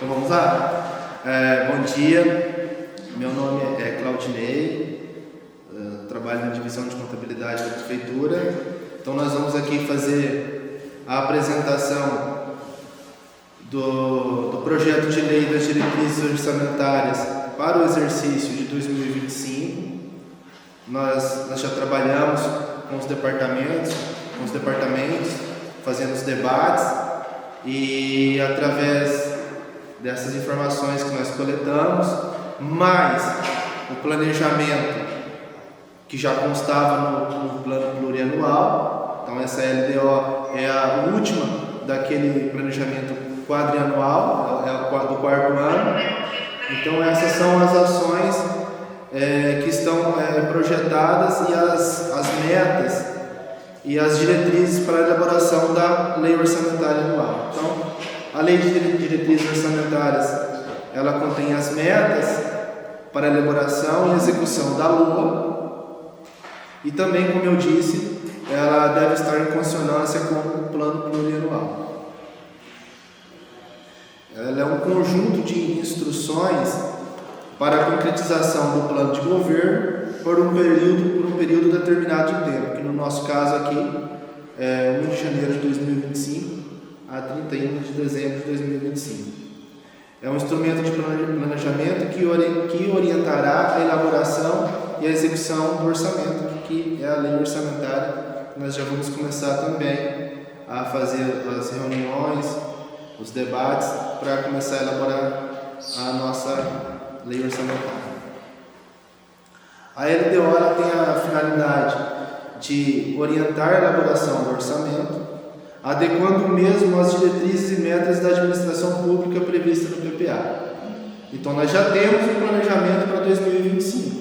Então vamos lá. Bom dia, meu nome é Claudinei, trabalho na divisão de contabilidade da prefeitura. Então nós vamos aqui fazer a apresentação do projeto de lei das diretrizes orçamentárias para o exercício de 2025. Nós já trabalhamos com os departamentos, fazendo os debates, e através dessas informações que nós coletamos, mais o planejamento que já constava no plano plurianual. Então essa LDO é a última daquele planejamento quadrianual, é a do quarto ano. Então essas são as ações que estão projetadas, e as metas e as diretrizes para a elaboração da lei orçamentária anual. Então, a lei de diretrizes orçamentárias, ela contém as metas para a elaboração e execução da LOA, e também, como eu disse, ela deve estar em consonância com o plano plurianual. Ela é um conjunto de instruções para a concretização do plano de governo por um período determinado de tempo, que no nosso caso aqui é 1 de janeiro de 2025 a 31 de dezembro de 2025. É um instrumento de planejamento que orientará a elaboração e a execução do orçamento, que é a lei orçamentária. Nós já vamos começar também a fazer as reuniões, os debates, para começar a elaborar a nossa lei orçamentária. A LDO tem a finalidade de orientar a elaboração do orçamento, adequando mesmo às diretrizes e metas da administração pública prevista no PPA. Então nós já temos um planejamento para 2025.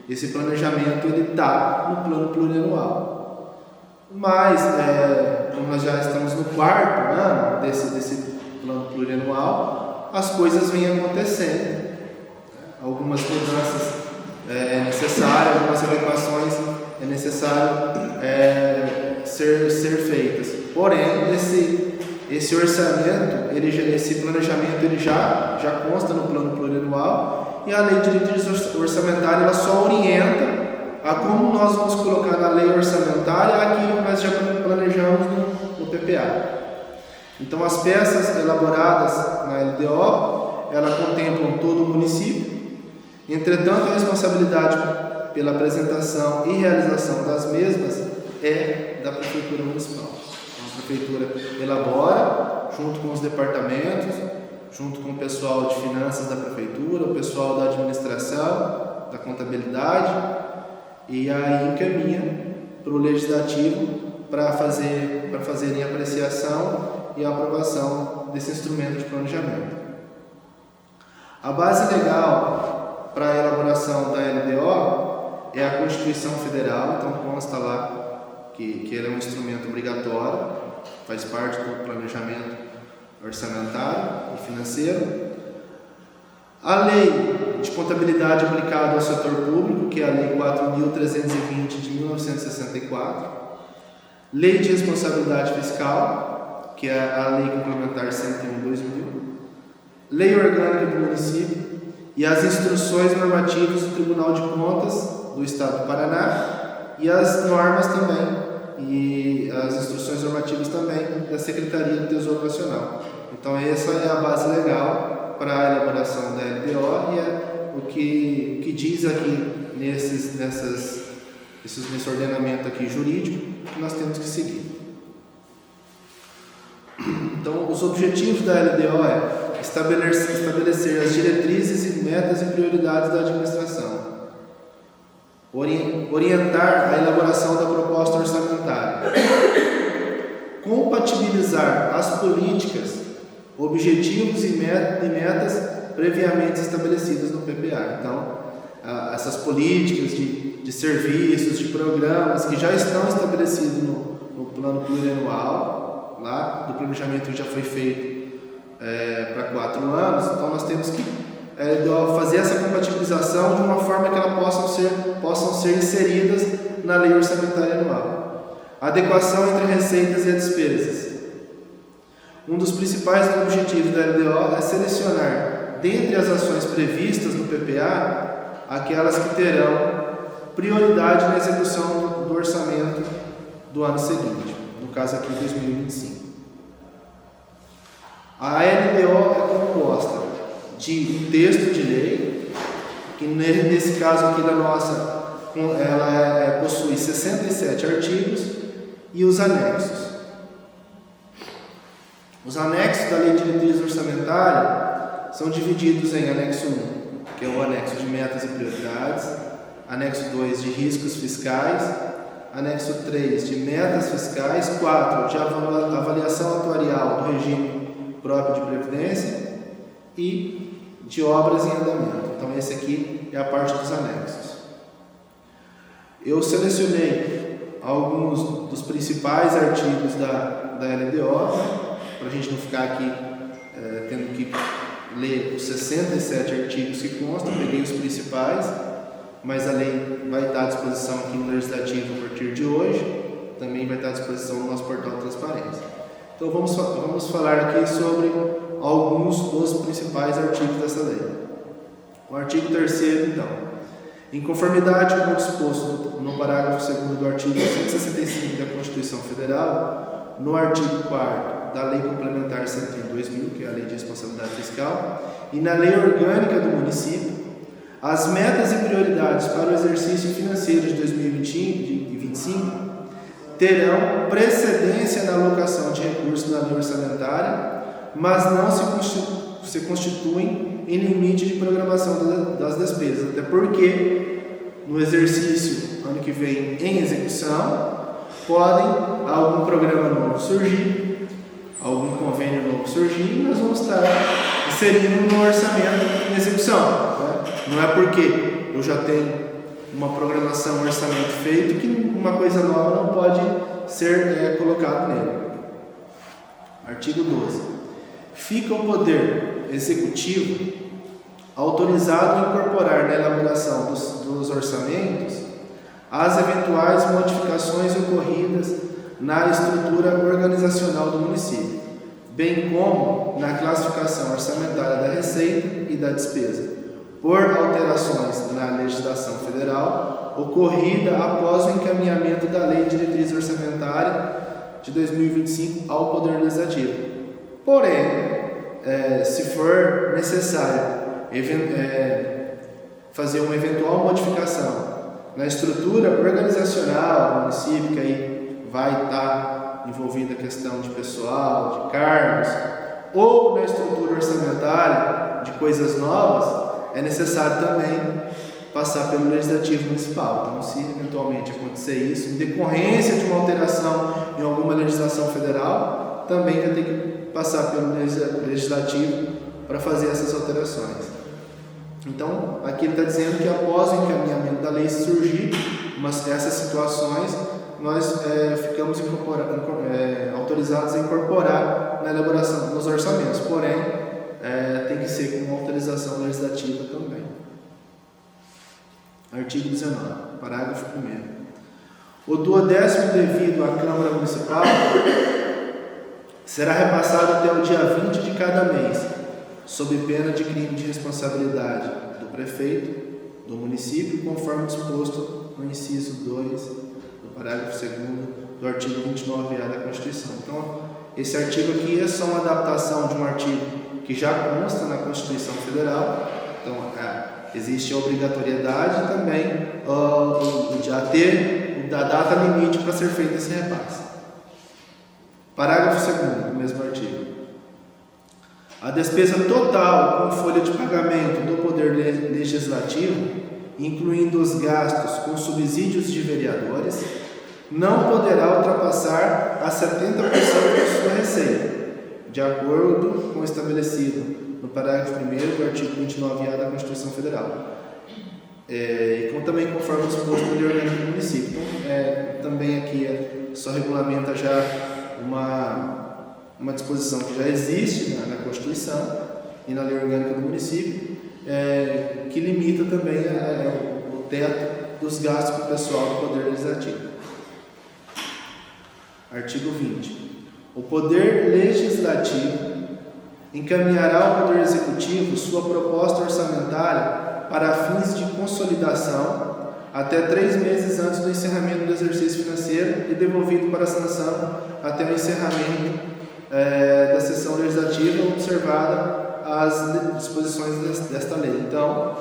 Esse planejamento está no plano plurianual. Mas, como nós já estamos no quarto ano desse plano plurianual, as coisas vêm acontecendo. Algumas mudanças necessárias, algumas adequações é necessário ser feitas. Porém, esse orçamento, esse planejamento, ele já consta no plano plurianual, e a lei de diretrizes orçamentária ela só orienta a como nós vamos colocar na lei orçamentária aquilo que nós já planejamos no PPA. Então, as peças elaboradas na LDO, ela contemplam todo o município. Entretanto, a responsabilidade pela apresentação e realização das mesmas é da Prefeitura Municipal. Então, a Prefeitura elabora, junto com os departamentos, junto com o pessoal de finanças da Prefeitura, o pessoal da administração, da contabilidade, e aí encaminha para o Legislativo para fazerem a apreciação e a aprovação desse instrumento de planejamento. A base legal para a elaboração da LDO é a Constituição Federal. Então consta lá que ele é um instrumento obrigatório, faz parte do planejamento orçamentário e financeiro. A Lei de Contabilidade Aplicada ao Setor Público, que é a Lei 4.320 de 1964. Lei de Responsabilidade Fiscal, que é a Lei Complementar 101/2000. Lei Orgânica do Município, e as instruções normativas do Tribunal de Contas do Estado do Paraná, e as normas também, e as instruções normativas também da Secretaria do Tesouro Nacional. Então essa é a base legal para a elaboração da LDO, e é o que diz aqui nesse ordenamento aqui jurídico que nós temos que seguir. Então, os objetivos da LDO é estabelecer as diretrizes e metas e prioridades da administração, orientar a elaboração da proposta orçamentária, compatibilizar as políticas, objetivos e metas previamente estabelecidas no PPA. Então, essas políticas de serviços, de programas que já estão estabelecidos no plano plurianual, lá do planejamento que já foi feito para 4 anos. Então nós temos que fazer essa compatibilização de uma forma que elas possam ser inseridas na lei orçamentária anual. Adequação entre receitas e despesas. Um dos principais objetivos da LDO é selecionar, dentre as ações previstas no PPA, aquelas que terão prioridade na execução do orçamento do ano seguinte, no caso aqui 2025. A LDO é composta de texto de lei, que nesse caso aqui da nossa, ela possui 67 artigos, e os anexos. Os anexos da Lei de Diretriz Orçamentária são divididos em anexo 1, que é o anexo de metas e prioridades, anexo 2 de riscos fiscais, anexo 3 de metas fiscais, 4 de avaliação atuarial do regime próprio de previdência e de obras em andamento. Então esse aqui é a parte dos anexos. Eu selecionei alguns dos principais artigos da LDO, para a gente não ficar aqui tendo que ler os 67 artigos que constam, peguei os principais, mas a lei vai estar à disposição aqui no Legislativo a partir de hoje, também vai estar à disposição no nosso portal de transparência. Então vamos falar aqui sobre alguns dos principais artigos dessa lei. O artigo 3º, então, em conformidade com o disposto no parágrafo 2º do artigo 165 da Constituição Federal, no artigo 4º da Lei Complementar 101/2000, que é a Lei de Responsabilidade Fiscal, e na Lei Orgânica do Município, as metas e prioridades para o exercício financeiro de 2025 terão precedência na alocação de recursos na lei orçamentária, mas não se constituem em limite de programação das despesas, até porque no exercício ano que vem em execução podem algum programa novo surgir, algum convênio novo surgir, e nós vamos estar inserindo no orçamento em execução, né? Não é porque eu já tenho uma programação, um orçamento feito, que uma coisa nova não pode ser colocado nele. Artigo 12. Fica o Poder Executivo autorizado a incorporar na elaboração dos orçamentos as eventuais modificações ocorridas na estrutura organizacional do município, bem como na classificação orçamentária da receita e da despesa, por alterações na legislação federal ocorrida após o encaminhamento da Lei de Diretriz Orçamentária de 2025 ao Poder Legislativo. Porém, se for necessário fazer uma eventual modificação na estrutura organizacional do município, que aí vai estar envolvida a questão de pessoal, de cargos, ou na estrutura orçamentária de coisas novas, é necessário também passar pelo Legislativo Municipal. Então, se eventualmente acontecer isso, em decorrência de uma alteração em alguma legislação federal, também vai ter que passar pelo Legislativo para fazer essas alterações. Então, aqui ele está dizendo que após o encaminhamento da lei surgir essas situações, nós ficamos autorizados a incorporar na elaboração dos orçamentos, porém, tem que ser com uma autorização legislativa também. Artigo 19, parágrafo 1º. O duodécimo devido à Câmara Municipal será repassado até o dia 20 de cada mês, sob pena de crime de responsabilidade do prefeito do município, conforme disposto no inciso 2 do parágrafo 2º do artigo 29A da Constituição. Então, esse artigo aqui é só uma adaptação de um artigo que já consta na Constituição Federal. Então, existe a obrigatoriedade também de ter a data limite para ser feito esse repasse. Parágrafo 2º do mesmo artigo. A despesa total com folha de pagamento do Poder Legislativo, incluindo os gastos com subsídios de vereadores, não poderá ultrapassar a 70% da sua receita, de acordo com o estabelecido no parágrafo 1º do artigo 29A da Constituição Federal, e também conforme disposto no Lei Orgânica do Município. Então, também aqui só regulamenta já uma disposição que já existe na Constituição e na Lei Orgânica do Município, que limita também o teto dos gastos para o pessoal do Poder Legislativo. Artigo 20. O Poder Legislativo encaminhará ao Poder Executivo sua proposta orçamentária para fins de consolidação até 3 meses antes do encerramento do exercício financeiro e devolvido para sanção até o encerramento da sessão legislativa, observada as disposições desta lei. Então,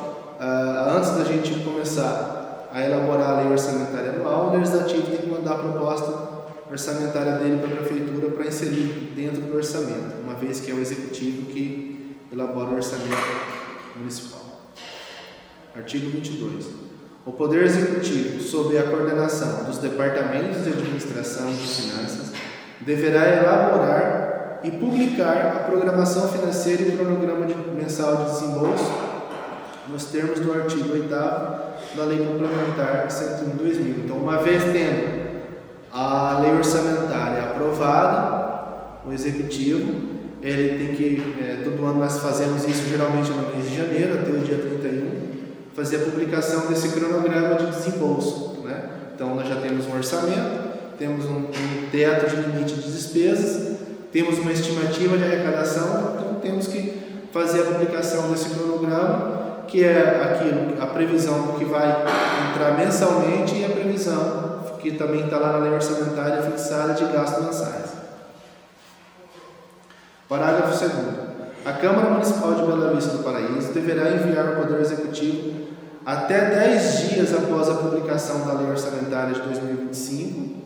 antes da gente começar a elaborar a lei orçamentária anual, o legislativo tem que mandar a proposta orçamentária dele para a prefeitura para inserir dentro do orçamento, uma vez que é o executivo que elabora o orçamento municipal. Artigo 22. O Poder Executivo, sob a coordenação dos departamentos de administração e de finanças, deverá elaborar e publicar a programação financeira e o cronograma mensal de desembolso nos termos do artigo 8º da Lei Complementar 101/2000. Então, uma vez tendo a lei orçamentária aprovada, o Executivo, ele tem que, todo ano nós fazemos isso geralmente no mês de janeiro, até o dia 31, fazer a publicação desse cronograma de desembolso, né? Então, nós já temos um orçamento, temos um teto de limite de despesas, temos uma estimativa de arrecadação, então temos que fazer a publicação desse cronograma, que é a previsão do que vai entrar mensalmente e a previsão que também está lá na lei orçamentária fixada de gastos mensais. Parágrafo 2º. A Câmara Municipal de Bela Vista do Paraíso deverá enviar ao Poder Executivo até 10 dias após a publicação da lei orçamentária de 2025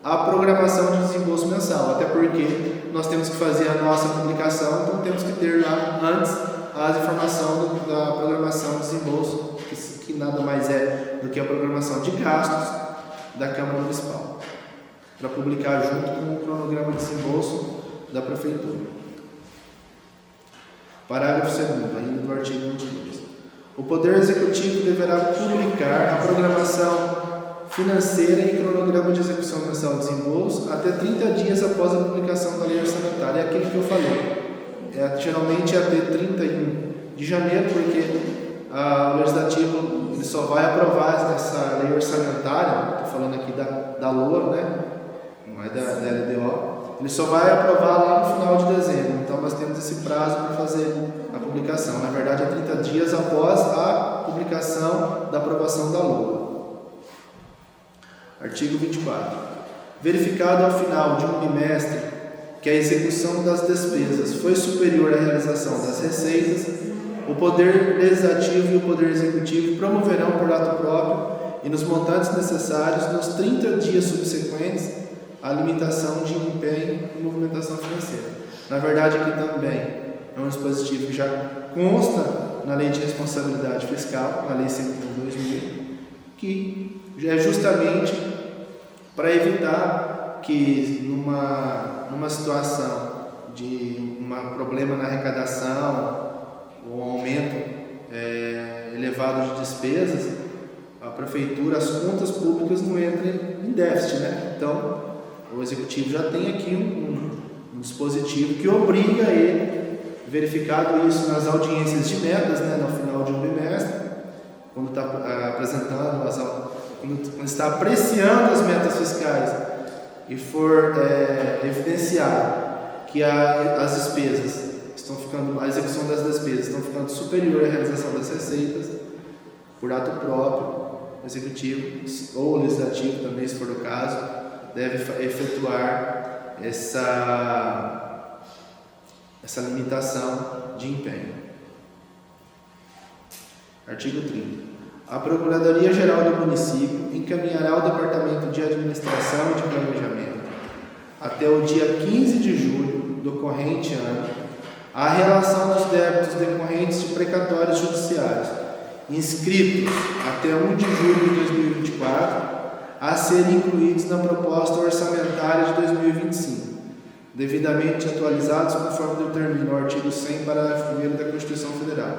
a programação de desembolso mensal, até porque nós temos que fazer a nossa publicação, então temos que ter lá antes a informação da programação de desembolso, que nada mais é do que a programação de gastos da Câmara Municipal, para publicar junto com o cronograma de desembolso da Prefeitura. Parágrafo 2º, ainda do artigo 22. O Poder Executivo deverá publicar a programação financeira e cronograma de execução mensal de desembolso até 30 dias após a publicação da lei orçamentária. É aquilo que eu falei. Geralmente é até 31 de janeiro, porque o Legislativo ele só vai aprovar essa lei orçamentária, estou falando aqui da LOA, né? Não é da LDO. Ele só vai aprovar lá no final de dezembro, então nós temos esse prazo para fazer a publicação. Na verdade, é 30 dias após a publicação da aprovação da LOA. Artigo 24. Verificado ao final de um bimestre que a execução das despesas foi superior à realização das receitas, o Poder Legislativo e o Poder Executivo promoverão por ato próprio e nos montantes necessários nos 30 dias subsequentes a limitação de empenho e movimentação financeira. Na verdade, aqui também é um dispositivo que já consta na Lei de Responsabilidade Fiscal, na Lei 101/2000, que é justamente para evitar que numa situação de um problema na arrecadação ou um aumento elevado de despesas, a Prefeitura, as contas públicas não entrem em déficit, né? Então, o Executivo já tem aqui um dispositivo que obriga ele, verificado isso nas audiências de metas, né, no final de um bimestre, quando está apresentando, quando está apreciando as metas fiscais e for evidenciar que as despesas estão ficando, a execução das despesas estão ficando superior à realização das receitas, por ato próprio, o Executivo ou o Legislativo também, se for o caso, deve efetuar essa limitação de empenho. Artigo 30. A Procuradoria-Geral do Município encaminhará ao Departamento de Administração e de Planejamento, até o dia 15 de julho do corrente ano, a relação dos débitos decorrentes de precatórios judiciários inscritos até 1 de julho de 2024, a serem incluídos na proposta orçamentária de 2025, devidamente atualizados conforme determina o artigo 100, parágrafo 1º da Constituição Federal,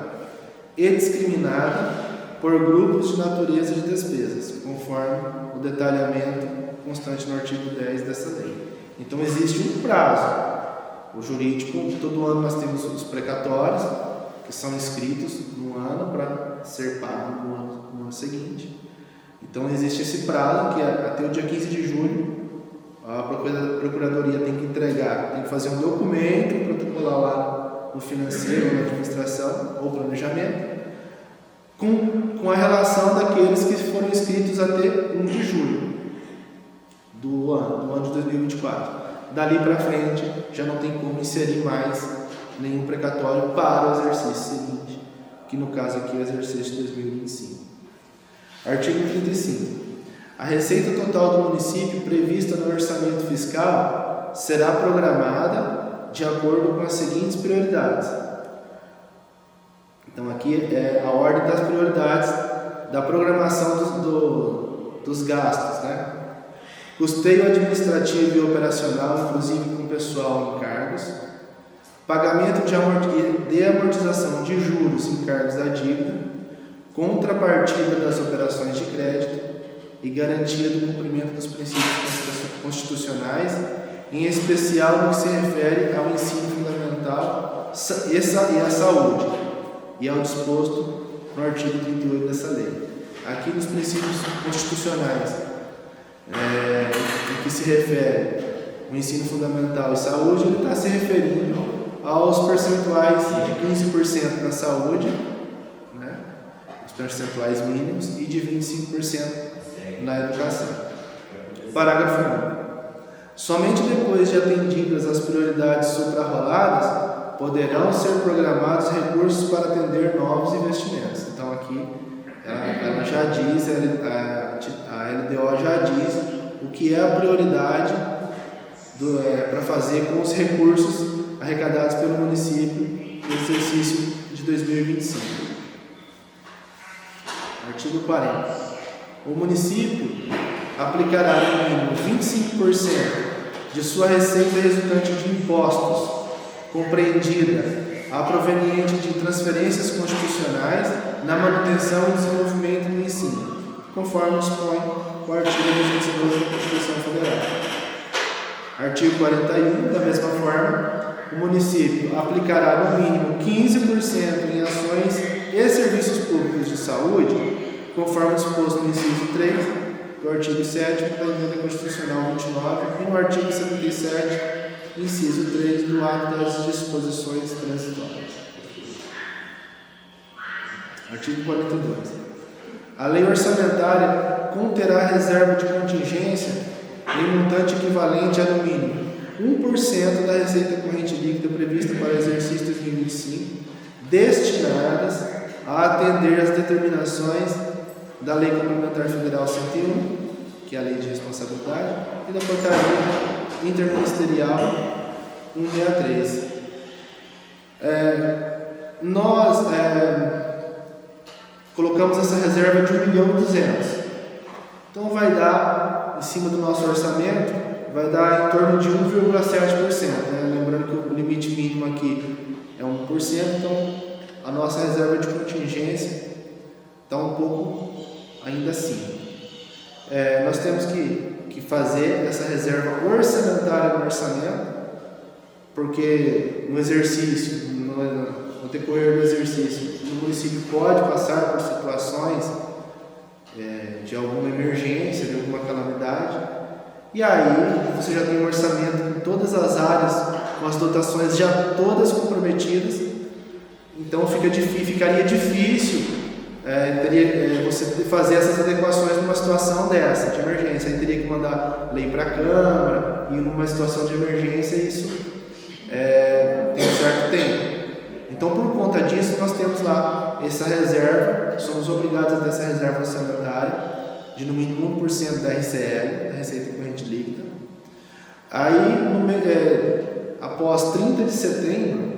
e discriminada por grupos de natureza de despesas, conforme o detalhamento constante no artigo 10 dessa lei. Então, existe um prazo. O jurídico, todo ano nós temos os precatórios, que são inscritos no ano para ser pago no ano seguinte. Então, existe esse prazo, que é até o dia 15 de julho, a Procuradoria tem que entregar, tem que fazer um documento, protocolar lá no financeiro, ou na administração, ou planejamento, com a relação daqueles que foram inscritos até 1 de julho do ano de 2024. Dali para frente, já não tem como inserir mais nenhum precatório para o exercício seguinte, que no caso aqui é o exercício de 2025. Artigo 35. A receita total do município prevista no orçamento fiscal será programada de acordo com as seguintes prioridades. Então aqui é a ordem das prioridades da programação dos gastos, né? Custeio administrativo e operacional, inclusive com pessoal em cargos, pagamento de amortização de juros em cargos da dívida, contrapartida das operações de crédito e garantia do cumprimento dos princípios constitucionais, em especial no que se refere ao ensino fundamental e à saúde, e ao disposto no artigo 38 dessa lei. Aqui nos princípios constitucionais, em que se refere ao ensino fundamental e saúde, ele está se referindo aos percentuais de 15% na saúde, né, os percentuais mínimos, e de 25% na educação. Parágrafo 1. Somente depois de atendidas as prioridades suprarroladas, poderão ser programados recursos para atender novos investimentos. Então aqui ela já diz, a LDO já diz o que é a prioridade para fazer com os recursos arrecadados pelo município no exercício de 2025. Artigo 40. O município aplicará no mínimo 25% de sua receita resultante de impostos, compreendida a proveniente de transferências constitucionais na manutenção e desenvolvimento do ensino, conforme dispõe o artigo 212 da Constituição Federal. Artigo 41, da mesma forma, o município aplicará no mínimo 15% em ações e serviços públicos de saúde, conforme disposto no inciso 3 do artigo 7º da Emenda Constitucional 29 e no artigo 77, inciso 3 do ato das disposições transitórias. Artigo 42. A lei orçamentária conterá reserva de contingência em montante equivalente a no mínimo 1% da receita corrente líquida prevista para o exercício 2025, destinadas a atender às determinações da Lei Complementar Federal 101, que é a Lei de Responsabilidade, e da Portaria Interministerial 163. Nós colocamos essa reserva de 1.200.000. Então vai dar, em cima do nosso orçamento, vai dar em torno de 1,7%. Né? Lembrando que o limite mínimo aqui é 1%, então a nossa reserva de contingência está um pouco ainda assim. Nós temos que fazer essa reserva orçamentária no orçamento, porque no exercício, no decorrer do exercício, o município pode passar por situações de alguma emergência, de alguma calamidade, e aí você já tem um orçamento em todas as áreas, com as dotações já todas comprometidas, então ficaria difícil você fazer essas adequações numa situação dessa, de emergência. Aí teria que mandar lei para a Câmara, e numa situação de emergência isso tem um certo tempo. Então, por conta disso, nós temos lá essa reserva, somos obrigados a ter essa reserva orçamentária de no mínimo 1% da RCL, da Receita Corrente Líquida. Aí, após 30 de setembro,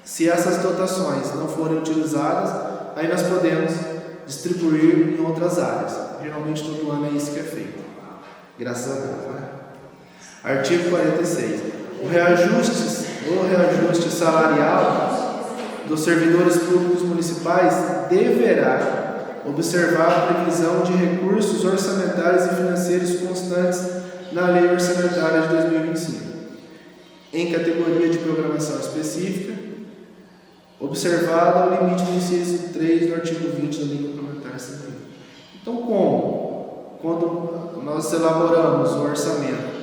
se essas dotações não forem utilizadas, aí nós podemos distribuir em outras áreas. Geralmente todo ano é isso que é feito. Graças a Deus, né? Artigo 46. O reajuste salarial dos servidores públicos municipais deverá observar a previsão de recursos orçamentários e financeiros constantes na Lei Orçamentária de 2025, em categoria de programação específica, observado o limite do inciso 3 do artigo 20 da Lei Complementar 101. Então, quando nós elaboramos o orçamento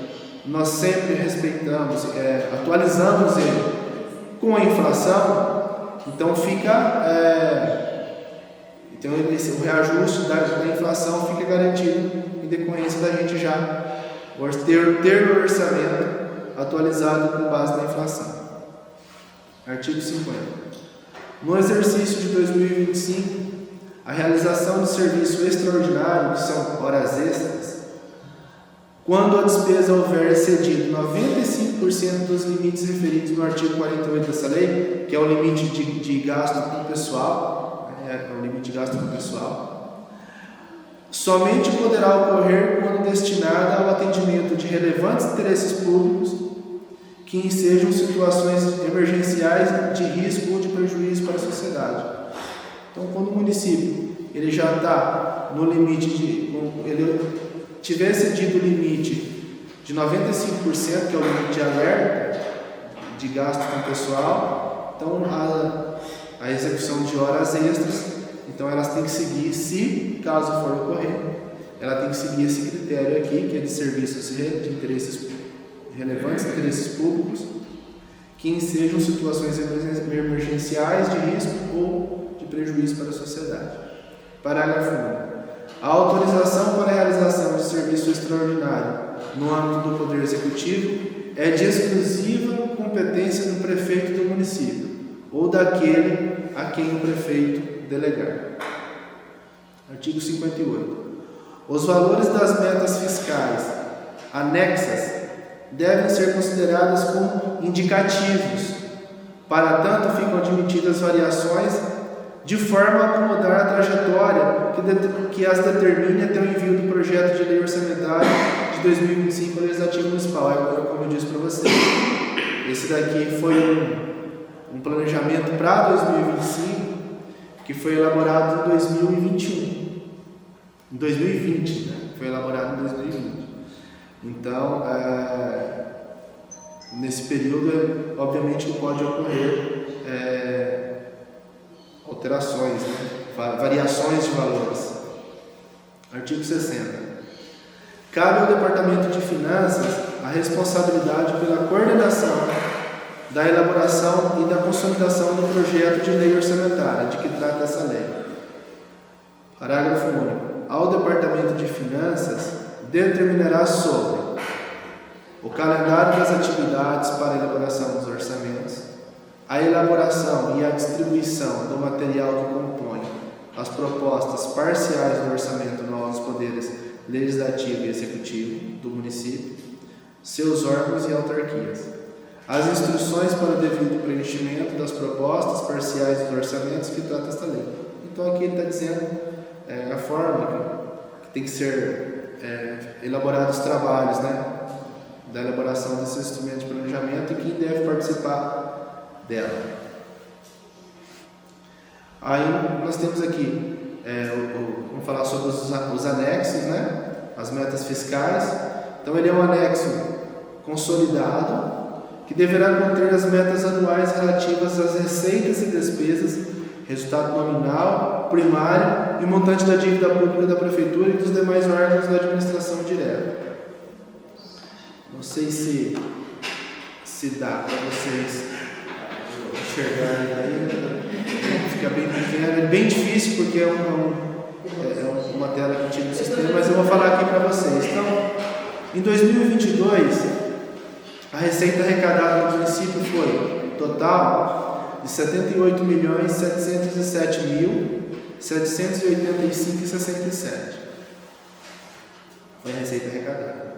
nós sempre respeitamos, atualizamos ele com a inflação, então então o reajuste da inflação fica garantido em decorrência da gente já ter o orçamento atualizado com base na inflação. Artigo 50. No exercício de 2025, a realização de serviço extraordinário, que são horas extras, quando a despesa houver excedido 95% dos limites referidos no artigo 48 dessa lei, que é o limite de gasto com o pessoal, somente poderá ocorrer quando destinada ao atendimento de relevantes interesses públicos que ensejam situações emergenciais de risco ou de prejuízo para a sociedade. Então, quando o município ele já está no limite ele tiver excedido o limite de 95%, que é o limite de alerta de gasto com o pessoal, então a execução de horas extras, então elas têm que seguir, se caso for ocorrer, ela tem que seguir esse critério aqui, que é de serviços de interesses relevantes, interesses públicos, que ensejam situações emergenciais de risco ou de prejuízo para a sociedade. Parágrafo 1. A autorização para a realização de serviço extraordinário no âmbito do Poder Executivo é de exclusiva competência do prefeito do município ou daquele a quem o prefeito delegar. Artigo 58. Os valores das metas fiscais anexas devem ser considerados como indicativos. Para tanto, ficam admitidas variações de forma a acomodar a trajetória que as determine até o envio do projeto de lei orçamentária de 2025 ao Legislativo Municipal. Agora, como eu disse para vocês, esse daqui foi um planejamento para 2025 que foi elaborado em 2021. Em 2020, né? Foi elaborado em 2020. Então, nesse período, obviamente que pode ocorrer alterações, né? Variações de valores. Artigo 60. Cabe ao Departamento de Finanças a responsabilidade pela coordenação da elaboração e da consolidação do projeto de lei orçamentária de que trata essa lei. Parágrafo único. Ao Departamento de Finanças determinará sobre o calendário das atividades para a elaboração dos orçamentos, a elaboração e a distribuição do material que compõe as propostas parciais do orçamento aos poderes legislativo e executivo do município, seus órgãos e autarquias, as instruções para o devido preenchimento das propostas parciais dos orçamentos que trata esta lei. Então aqui ele está dizendo a forma que tem que ser elaborados os trabalhos, né, da elaboração desse instrumento de planejamento e quem deve participar dela. Aí nós temos aqui, vamos falar sobre os anexos, né, as metas fiscais. Então ele é um anexo consolidado que deverá conter as metas anuais relativas às receitas e despesas, resultado nominal, primário e montante da dívida pública da Prefeitura e dos demais órgãos da administração direta. Não sei se dá para vocês enxergarem aí, fica bem pequeno, é bem difícil porque é uma tela que tira o sistema, mas eu vou falar aqui para vocês. Então, em 2022, a receita arrecadada no município foi total de R$ 78.707.785,67. Foi a receita arrecadada.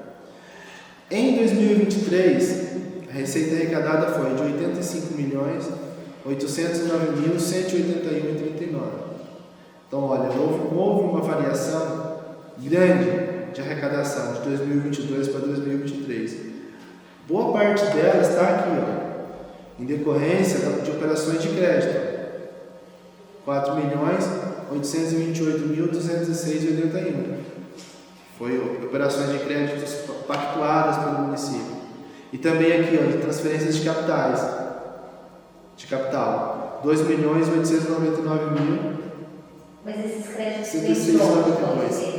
Em 2023, a receita arrecadada foi de R$ 85.809.181,39. Então, olha, houve uma variação grande de arrecadação de 2022 para 2023. Boa parte dela está aqui, em decorrência de operações de crédito. R$ 4.828.206,81. Foi operações de crédito pactuadas pelo município. E também aqui, de transferências de capital. R$ 2.899.000. Mas esses créditos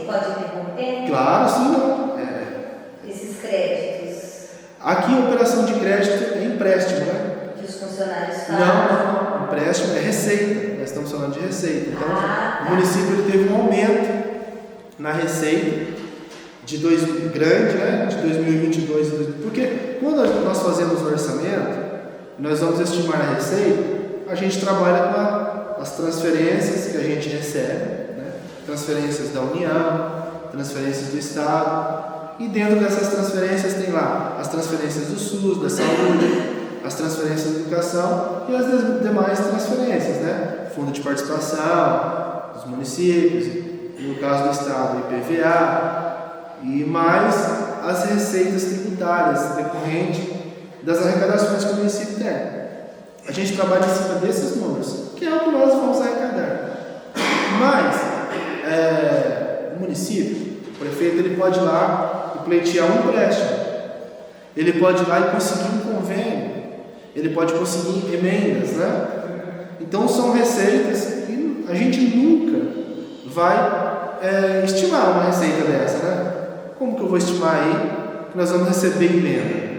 pode interromper? Claro, sim. Esses créditos Aqui a operação de crédito é empréstimo, né? Que os funcionários fazem. Não, empréstimo é receita, nós estamos falando de receita. Então, tá. o município ele teve um aumento na receita grande, né? De 2022, porque quando nós fazemos o orçamento, nós vamos estimar a receita, a gente trabalha com as transferências que a gente recebe, né? Transferências da União, transferências do Estado, e dentro dessas transferências tem lá as transferências do SUS, da saúde, as transferências da educação e as demais transferências, né? Fundo de participação dos municípios, no caso do Estado, IPVA, e mais as receitas tributárias decorrentes das arrecadações que o município tem. A gente trabalha em cima desses números, que é o que nós vamos arrecadar. Mas, o município, o prefeito, ele pode ir lá e pleitear um empréstimo. Ele pode ir lá e conseguir um convênio. Ele pode conseguir emendas, né? Então, são receitas que a gente nunca vai estimar uma receita dessa, né? Como que eu vou estimar aí que nós vamos receber emenda?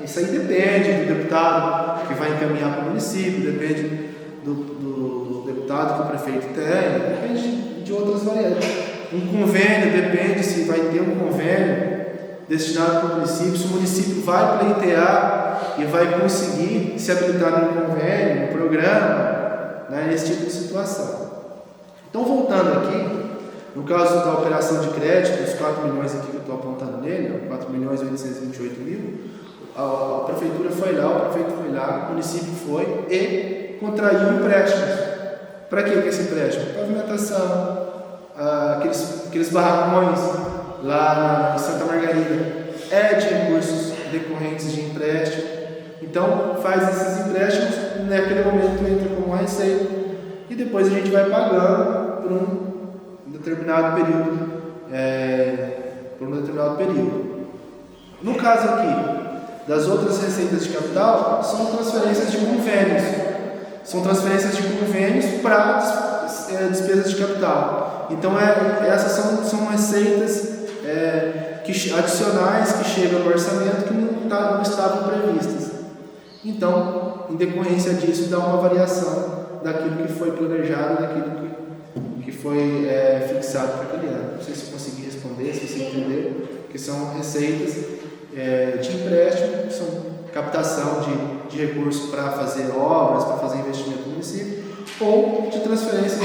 Isso aí depende do deputado que vai encaminhar para o município, depende do deputado que o prefeito tem, depende de outras variáveis. Um convênio depende se vai ter um convênio destinado para o município, se o município vai pleitear e vai conseguir se habilitar no convênio, no programa, né, esse tipo de situação. Então, voltando aqui, no caso da operação de crédito, os 4 milhões aqui que eu estou apontando nele, 4 milhões e 828 mil, a prefeitura foi lá, o prefeito foi lá, o município foi e contraiu empréstimos. Para que esse empréstimo? Pavimentação, aqueles barracões lá em Santa Margarida, de recursos decorrentes de empréstimo. Então, faz esses empréstimos, naquele momento entra como uma receita e depois a gente vai pagando por um determinado período. No caso aqui, das outras receitas de capital, são transferências de convênios. São transferências de convênios para despesas de capital. Então, essas são receitas adicionais que chegam no orçamento que não estavam previstas. Então, em decorrência disso, dá uma variação daquilo que foi planejado, daquilo que foi fixado para aquele ano. Não sei se eu consegui responder, se você entendeu, que são receitas de empréstimo, são captação de recursos para fazer obras, para fazer investimento no município, ou de transferência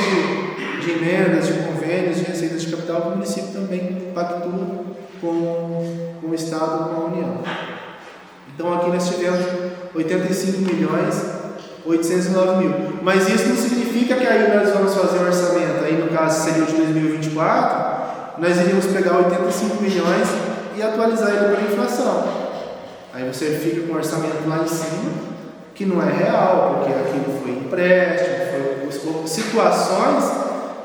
de emendas, de convênios, de receitas de capital que o município também pactua com o Estado, com a União. Então aqui nós tivemos 85 milhões 809 mil. Mas isso não significa que aí nós vamos fazer um orçamento, aí no caso seria o de 2024, nós iríamos pegar 85 milhões e atualizar ele para a inflação. Aí você fica com o orçamento lá em cima, que não é real, porque aquilo foi empréstimo, foi situações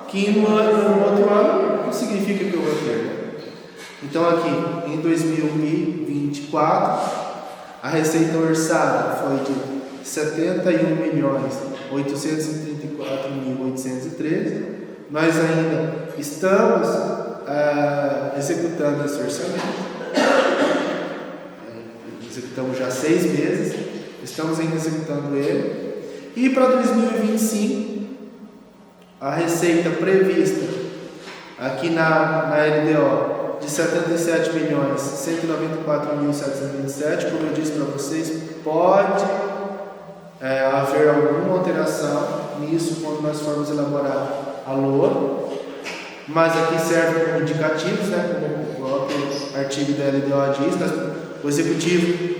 que no outro ano não significa que eu vou ter. Então aqui, em 2024, a receita orçada foi de 71.834.813. Nós ainda estamos executando esse orçamento. Executamos já 6 meses, estamos ainda executando ele. E para 2025, a receita prevista aqui na LDO de 77.194.727, como eu disse para vocês, pode haver alguma alteração nisso quando nós formos elaborar a LOA, mas aqui serve como indicativos, né, como o próprio artigo da LDO diz, o executivo,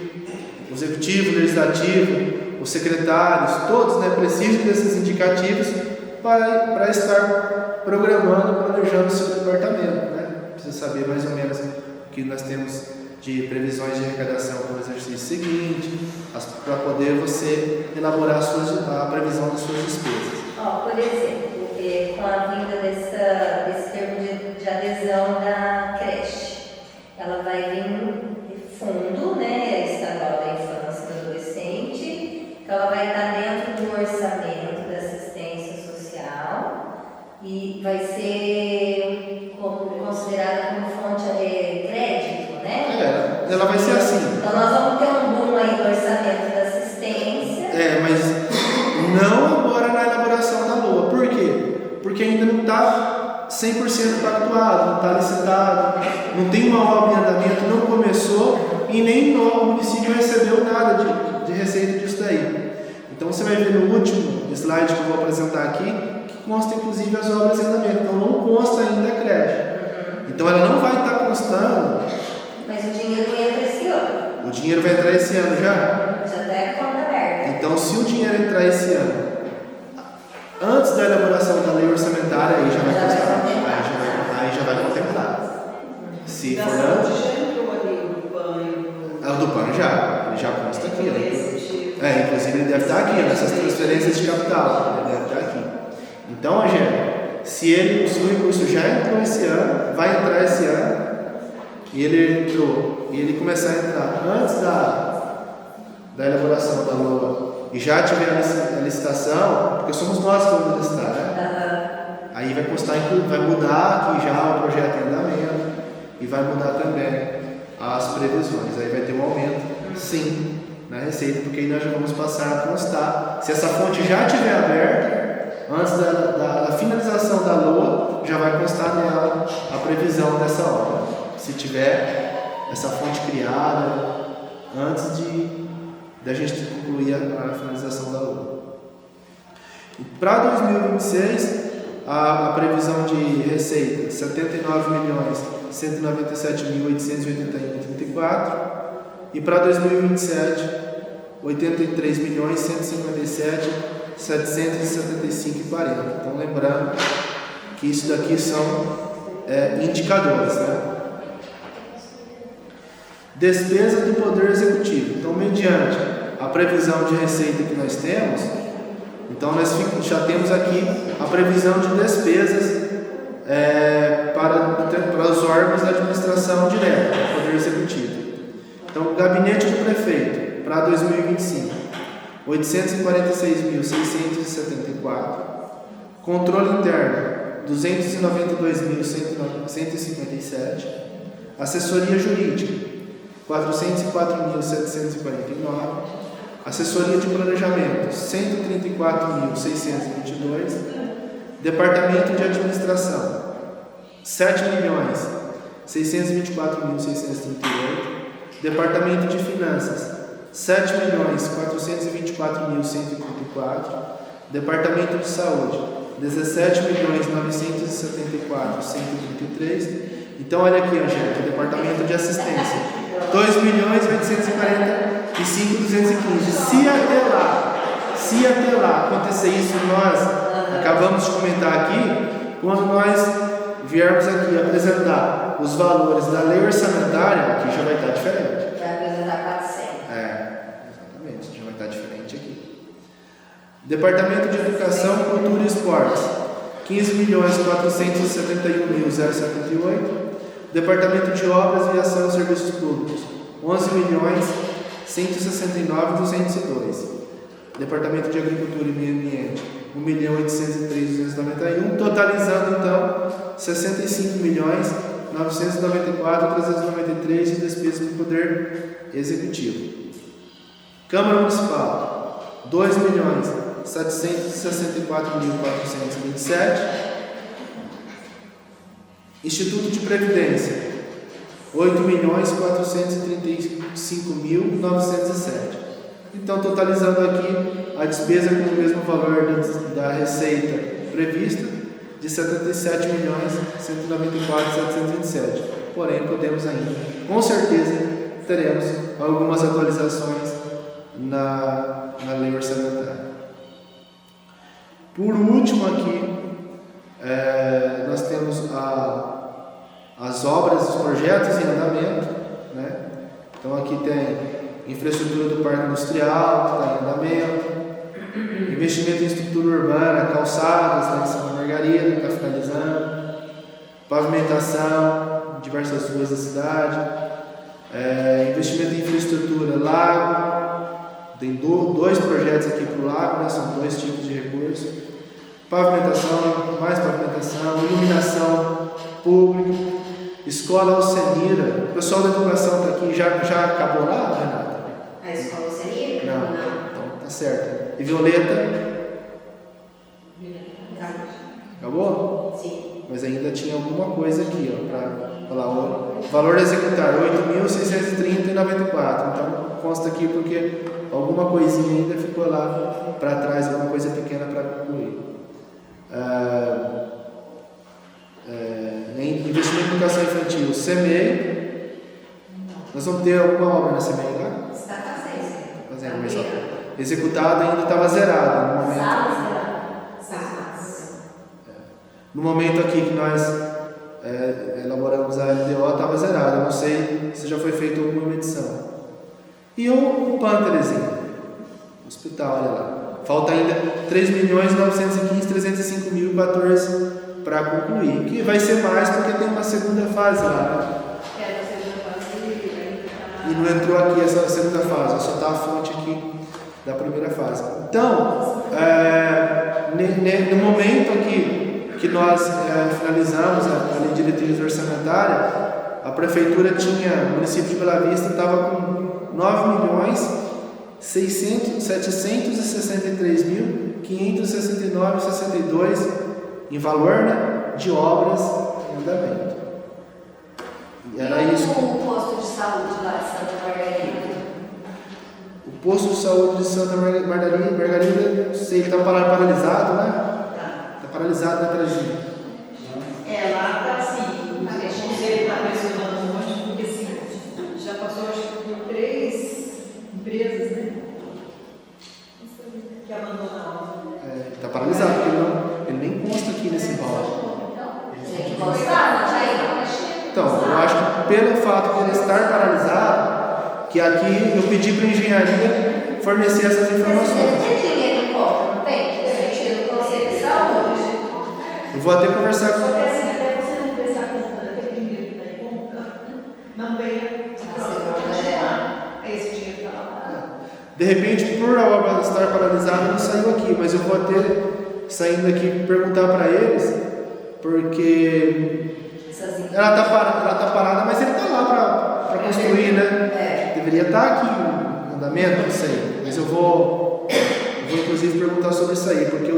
legislativo, os secretários, todos, né, precisam desses indicativos para estar programando, planejando o seu departamento, né? Precisa saber mais ou menos o que nós temos de previsões de arrecadação para o exercício seguinte, para poder você elaborar a previsão das suas despesas. Por exemplo, com a vinda desse termo de adesão da creche, ela vai vir de fundo, né, estadual da infância e do adolescente, então ela vai estar dentro do orçamento da assistência social e vai ser considerada como fonte de crédito, né? Ela vai ser assim. Então nós vamos porque ainda não está 100% pactuado, não está licitado, não tem uma obra em andamento, não começou e nem o município recebeu nada de receita disso daí. Então você vai ver no último slide que eu vou apresentar aqui, que consta inclusive as obras em andamento, então não consta ainda a creche. Então ela não vai estar constando. Mas o dinheiro não entra esse ano. O dinheiro vai entrar esse ano já? Já está a conta aberta. Então se o dinheiro entrar esse ano, antes da elaboração da lei orçamentária, aí já vai constar. Aí já vai contemplar. Se for antes. O do PAN ele já consta aqui. Inclusive ele deve estar aqui, nessas transferências de capital. Ele deve estar aqui. Então, Angélica, se o recurso já entrou esse ano, vai entrar esse ano, e ele entrou, e ele começar a entrar antes da elaboração da LOA, e já tiver a licitação, porque somos nós que vamos licitar, né? Aí vai constar, vai mudar aqui já o projeto em andamento, e vai mudar também as previsões. Aí vai ter um aumento, sim, na receita, porque aí nós já vamos passar a constar. Se essa fonte já estiver aberta, antes da finalização da LOA, já vai constar nela a previsão dessa obra. Se tiver essa fonte criada antes da gente concluir a finalização da LOA. Para 2026, a previsão de receita 79.197.881,34, e para 2027 83.157.775,40. Então lembrando que isso daqui são indicadores, né? Despesa do Poder Executivo. Então, mediante a previsão de receita que nós temos, então nós já temos aqui a previsão de despesas para os órgãos da administração direta do Poder Executivo. Então, o gabinete do prefeito para 2025, 846.674, controle interno 292.157, assessoria jurídica 404.749, assessoria de planejamento 134.622, departamento de administração 7.624.638, departamento de finanças 7.424.134, departamento de saúde 17.974.133. Então olha aqui, Angélica, departamento de assistência 2.845.215. Se até lá acontecer isso, nós acabamos de comentar aqui, quando nós viermos aqui apresentar os valores da lei orçamentária, aqui já vai estar diferente. Vai apresentar 400. Exatamente, já vai estar diferente aqui. Departamento de Educação, Cultura e Esportes 15.471.078. Departamento de Obras, Viação e Serviços Públicos 11.169.202. Departamento de Agricultura e Meio Ambiente 1.803.291, totalizando então 65.994.393 de despesas do Poder Executivo. Câmara Municipal 2.764.427. Instituto de Previdência 8.435.907. Então, totalizando aqui a despesa com o mesmo valor da receita prevista de 77.194.727. Porém, podemos ainda, com certeza, teremos algumas atualizações na lei orçamentária. Por último aqui, nós temos as obras, os projetos em andamento, né? Então aqui tem infraestrutura do Parque Industrial, que está em andamento, investimento em estrutura urbana, calçadas, né, em Santa Margarida, que está finalizando, pavimentação em diversas ruas da cidade, investimento em infraestrutura, lago, tem dois projetos aqui para o lago, né, são dois tipos de recursos, pavimentação, mais pavimentação, iluminação pública, escola Alcenira. O pessoal da educação está aqui, já acabou lá, Renata? A escola Alcenira? Não, então tá certo. E Violeta? Acabou? Sim. Mas ainda tinha alguma coisa aqui, ó, para falar o valor a executar, 8.630,94. Então consta aqui porque alguma coisinha ainda ficou lá para trás, alguma coisa pequena para concluir. Investimento em educação infantil, CEMEI. Nós vamos ter alguma obra na CEMEI lá? Está fazendo. Mas executado ainda estava zerado no momento. No momento aqui que nós elaboramos a LDO, estava zerado. Eu não sei se já foi feita alguma medição. E o PAN, Terezinha? Hospital, olha lá. Falta ainda 3.915.305.014 para concluir. Que vai ser mais porque tem uma segunda fase lá, né? Na segunda fase E não entrou aqui essa segunda fase, só está a fonte aqui da primeira fase. Então, no momento aqui que nós finalizamos a lei de diretriz orçamentária, a prefeitura tinha, o município de Bela Vista estava com 9.763.569,62 em valor, né, de obras em andamento. E era isso. O posto de saúde lá de Santa Margarida? O posto de saúde de Santa Margarida, sei, está paralisado, né? Está paralisado, né, Terezinha? Lá está assim, o conselho está pressionando um monte, porque assim, já passou acho que por 3 empresas, né? Que abandonaram. Está paralisado, porque ele nem consta aqui nesse rol. Tem que constar, não tinha. Então, eu acho que pelo fato de ele estar paralisado, que aqui eu pedi para a engenharia fornecer essas informações. Tem dinheiro em conta, não tem? Sentido do conselho de saúde. Eu vou até conversar com... Só que assim, até você não prestar conta daquele dinheiro que está em conta, não venha esse dinheiro está lá. De repente, por a obra estar paralisada, não saiu aqui, mas eu vou até, saindo aqui, perguntar para eles, porque ela tá parada, mas ele está lá para construir, né? Deveria estar aqui em andamento, não sei, mas eu vou inclusive perguntar sobre isso aí, porque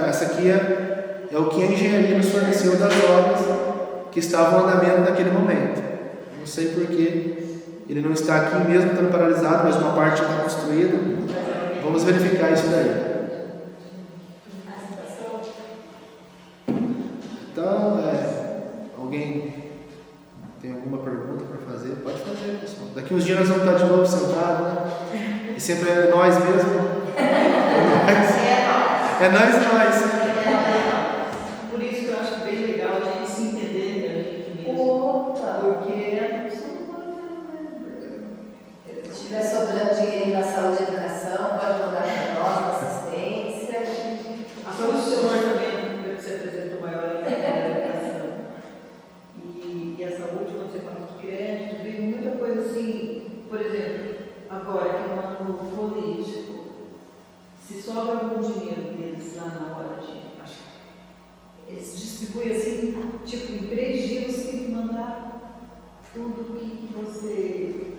essa aqui é o que a engenharia nos forneceu das obras que estavam em andamento naquele momento. Não sei porque ele não está aqui mesmo estando paralisado, mas uma parte está construída. Vamos verificar isso daí. Então, alguém tem alguma pergunta para fazer? Pode fazer, pessoal. Daqui uns dias nós vamos estar de novo sentados, né? E sempre é nós mesmo. É nós. Por isso que eu acho bem legal a gente se entender, né? Porque se estiver sobrando dinheiro na saúde e educação, pode mandar para nós, na assistência. a solução do orçamento que você apresentou maior é a educação. E a saúde, quando você fala de crédito, vem muita coisa assim, por exemplo, agora que é um ano político, se sobra algum dinheiro deles lá na hora de. Eles distribuem assim, tipo, em 3 dias você tem que mandar tudo que você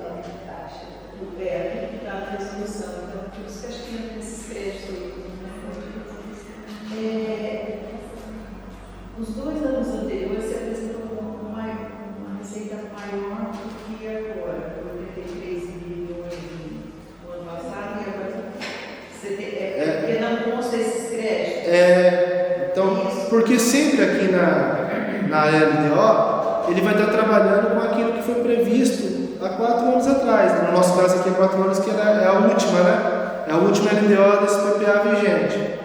acha. Aquilo que está na resolução. Então, por isso que acho que entra nesses créditos aí. Os 2 anos anteriores se apresentou uma receita maior do que agora. 83 milhões no ano passado e agora porque não consta esses créditos. Então, porque sempre aqui na LDO, ele vai estar trabalhando com aquilo que foi previsto há 4 anos atrás. No nosso caso aqui, 4 anos, que é a última, né? É a última LDO desse PPA vigente.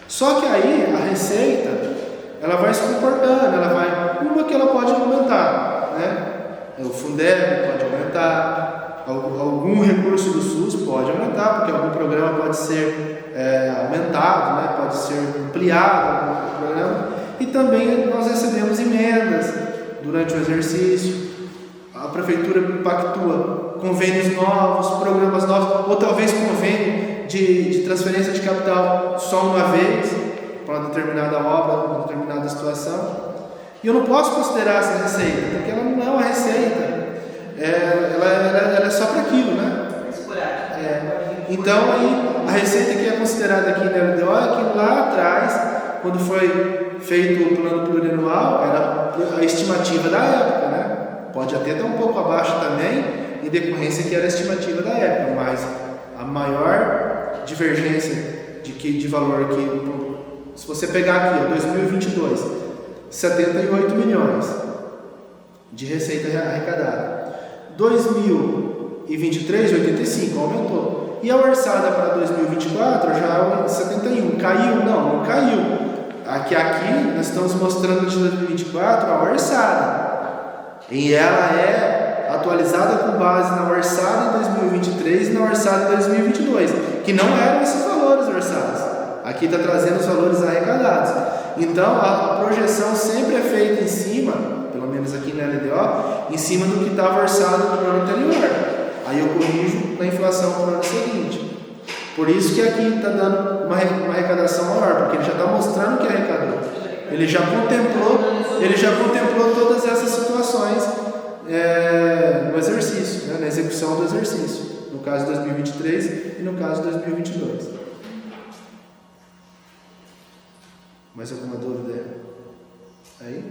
Só que aí, a receita, ela vai se comportando, uma que ela pode aumentar, né? O Fundeb pode aumentar, algum recurso do SUS pode aumentar, porque algum programa pode ser aumentado, né? Pode ser ampliado algum programa. E também nós recebemos emendas durante o exercício. A prefeitura pactua convênios novos, programas novos, ou talvez convênio de transferência de capital só uma vez, para uma determinada obra, uma determinada situação. E eu não posso considerar essa receita, porque ela não é uma receita, ela é só para aquilo, né? Então, aí, a receita que é considerada aqui na LDO é que lá atrás quando foi feito o plano plurianual, era a estimativa da época, né? Pode até estar um pouco abaixo também, em decorrência que era a estimativa da época, mas a maior divergência de valor que, se você pegar aqui, ó, 2022, 78 milhões de receita arrecadada. 2023, 85, aumentou. E a orçada para 2024 já é 71. Caiu? Não caiu. Aqui nós estamos mostrando de 2024 a orçada. E ela é atualizada com base na orçada em 2023 e na orçada em 2022, que não eram esses valores orçados. Aqui está trazendo os valores arrecadados. Então, a projeção sempre é feita em cima, pelo menos aqui na LDO, em cima do que estava orçado no ano anterior. Aí eu corrijo na inflação para o ano seguinte. Por isso que aqui está dando uma arrecadação maior, porque ele já está mostrando que arrecadou. Ele já contemplou todas essas situações no exercício, né, na execução do exercício, no caso de 2023 e no caso de 2022. Mais alguma dúvida aí?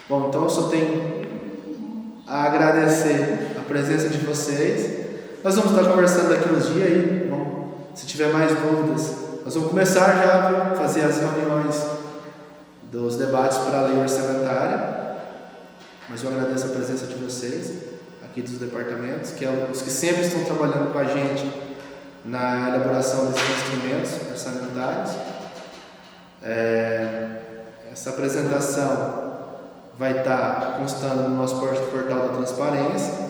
Bom, então eu só tenho a agradecer a presença de vocês. Nós vamos estar conversando daqui uns dias aí. Bom, se tiver mais dúvidas, nós vamos começar já a fazer as reuniões dos debates para a lei orçamentária. Mas eu agradeço a presença de vocês aqui dos departamentos, que é os que sempre estão trabalhando com a gente na elaboração desses instrumentos orçamentários. Essa apresentação vai estar constando no nosso portal da transparência.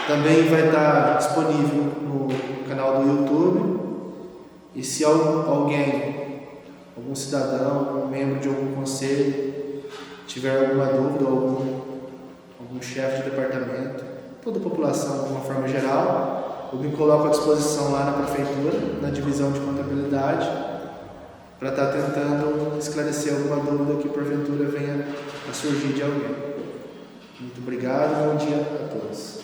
Também vai estar disponível no canal do YouTube. E se alguém, algum cidadão, algum membro de algum conselho tiver alguma dúvida, algum chefe de departamento, toda a população de uma forma geral, eu me coloco à disposição lá na prefeitura, na divisão de contabilidade, para estar tentando esclarecer alguma dúvida que porventura venha a surgir de alguém. Muito obrigado, bom dia a todos.